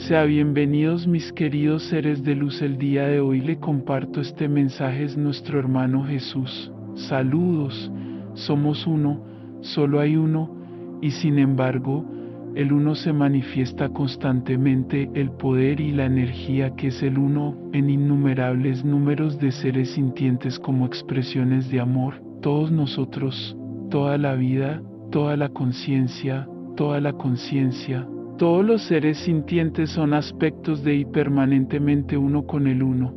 Bienvenidos mis queridos seres de luz. El día de hoy le comparto este mensaje, es nuestro hermano Jesús. Saludos, somos uno, solo hay uno, y sin embargo, el uno se manifiesta constantemente, el poder y la energía que es el uno, en innumerables números de seres sintientes como expresiones de amor, todos nosotros, toda la vida, toda la conciencia, toda la conciencia. Todos los seres sintientes son aspectos de y permanentemente uno con el uno.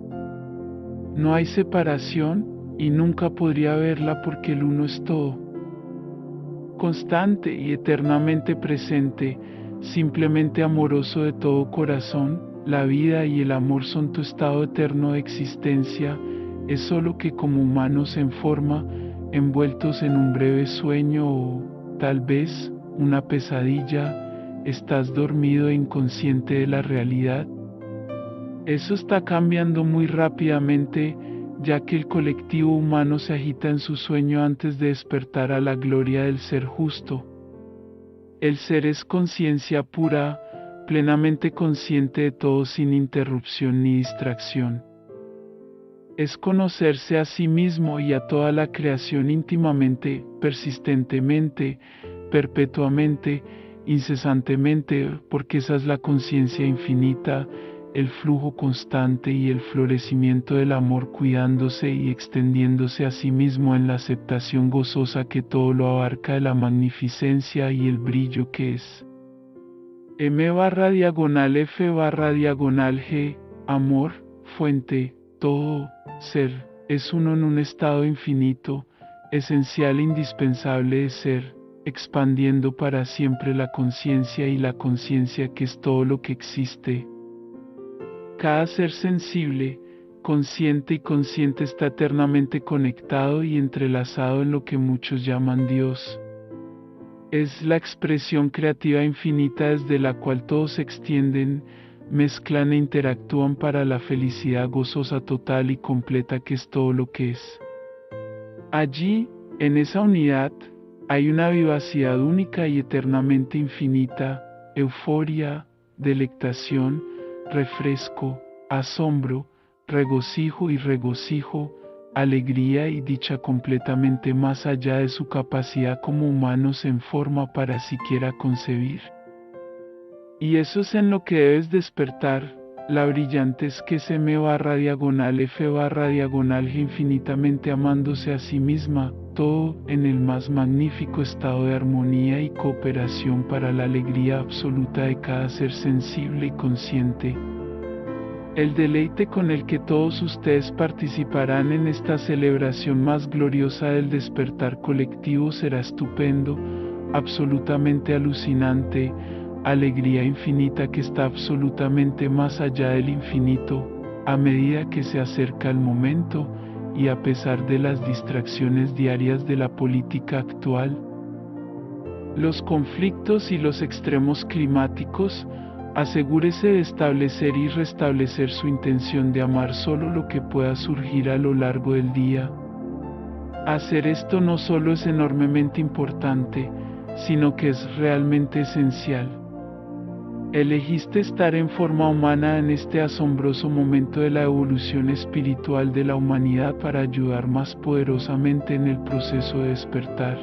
No hay separación, y nunca podría haberla porque el uno es todo. Constante y eternamente presente, simplemente amoroso de todo corazón, la vida y el amor son tu estado eterno de existencia, es solo que como humanos en forma, envueltos en un breve sueño o, tal vez, una pesadilla, ¿estás dormido e inconsciente de la realidad? Eso está cambiando muy rápidamente, ya que el colectivo humano se agita en su sueño antes de despertar a la gloria del ser justo. El ser es conciencia pura, plenamente consciente de todo sin interrupción ni distracción. Es conocerse a sí mismo y a toda la creación íntimamente, persistentemente, perpetuamente, incesantemente, porque esa es la conciencia infinita, el flujo constante y el florecimiento del amor cuidándose y extendiéndose a sí mismo en la aceptación gozosa que todo lo abarca de la magnificencia y el brillo que es. M/F/G, amor, fuente, todo, ser, es uno en un estado infinito, esencial e indispensable de ser, expandiendo para siempre la conciencia y la conciencia que es todo lo que existe. Cada ser sensible, consciente y consciente está eternamente conectado y entrelazado en lo que muchos llaman Dios. Es la expresión creativa infinita desde la cual todos se extienden, mezclan e interactúan para la felicidad gozosa total y completa que es todo lo que es. Allí, en esa unidad, hay una vivacidad única y eternamente infinita, euforia, delectación, refresco, asombro, regocijo y regocijo, alegría y dicha completamente más allá de su capacidad como humanos en forma para siquiera concebir. Y eso es en lo que debes despertar, la brillantez que es M/F/G infinitamente amándose a sí misma, todo en el más magnífico estado de armonía y cooperación para la alegría absoluta de cada ser sensible y consciente. El deleite con el que todos ustedes participarán en esta celebración más gloriosa del despertar colectivo será estupendo, absolutamente alucinante, alegría infinita que está absolutamente más allá del infinito, a medida que se acerca el momento, y a pesar de las distracciones diarias de la política actual, los conflictos y los extremos climáticos, asegúrese de establecer y restablecer su intención de amar solo lo que pueda surgir a lo largo del día. Hacer esto no solo es enormemente importante, sino que es realmente esencial. Elegiste estar en forma humana en este asombroso momento de la evolución espiritual de la humanidad para ayudar más poderosamente en el proceso de despertar.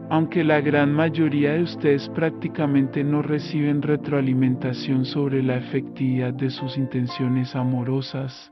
Aunque la gran mayoría de ustedes prácticamente no reciben retroalimentación sobre la efectividad de sus intenciones amorosas,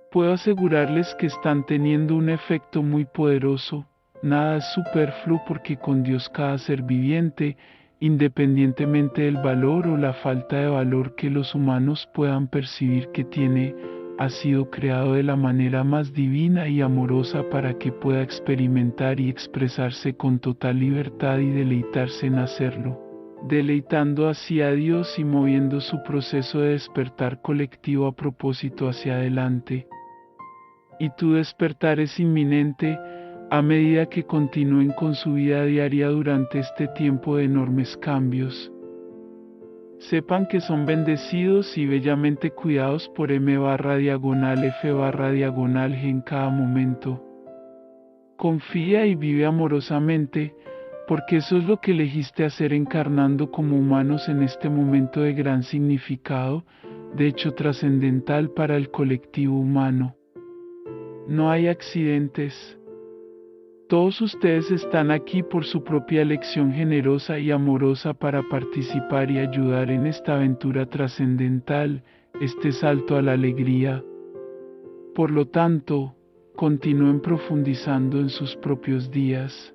puedo asegurarles que están teniendo un efecto muy poderoso. Nada es superfluo porque con Dios cada ser viviente, independientemente del valor o la falta de valor que los humanos puedan percibir que tiene, ha sido creado de la manera más divina y amorosa para que pueda experimentar y expresarse con total libertad y deleitarse en hacerlo, deleitando así a Dios y moviendo su proceso de despertar colectivo a propósito hacia adelante. Y tu despertar es inminente, a medida que continúen con su vida diaria durante este tiempo de enormes cambios. Sepan que son bendecidos y bellamente cuidados por M/F/G en cada momento. Confía y vive amorosamente, porque eso es lo que elegiste hacer encarnando como humanos en este momento de gran significado, de hecho trascendental para el colectivo humano. No hay accidentes. Todos ustedes están aquí por su propia elección generosa y amorosa para participar y ayudar en esta aventura trascendental, este salto a la alegría. Por lo tanto, continúen profundizando en sus propios días,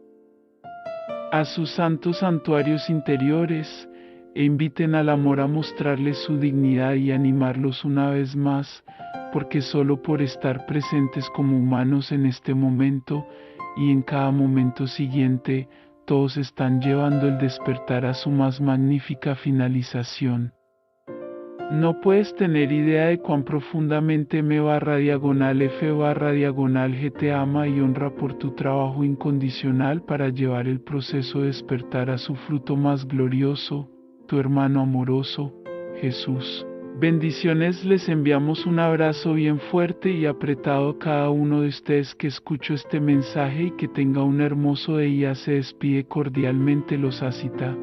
a sus santos santuarios interiores, e inviten al amor a mostrarles su dignidad y animarlos una vez más, porque solo por estar presentes como humanos en este momento y en cada momento siguiente, todos están llevando el despertar a su más magnífica finalización. No puedes tener idea de cuán profundamente m/F/G te ama y honra por tu trabajo incondicional para llevar el proceso de despertar a su fruto más glorioso, tu hermano amoroso, Jesús. Bendiciones, les enviamos un abrazo bien fuerte y apretado a cada uno de ustedes que escuchó este mensaje y que tenga un hermoso día. Se despide cordialmente los Asita.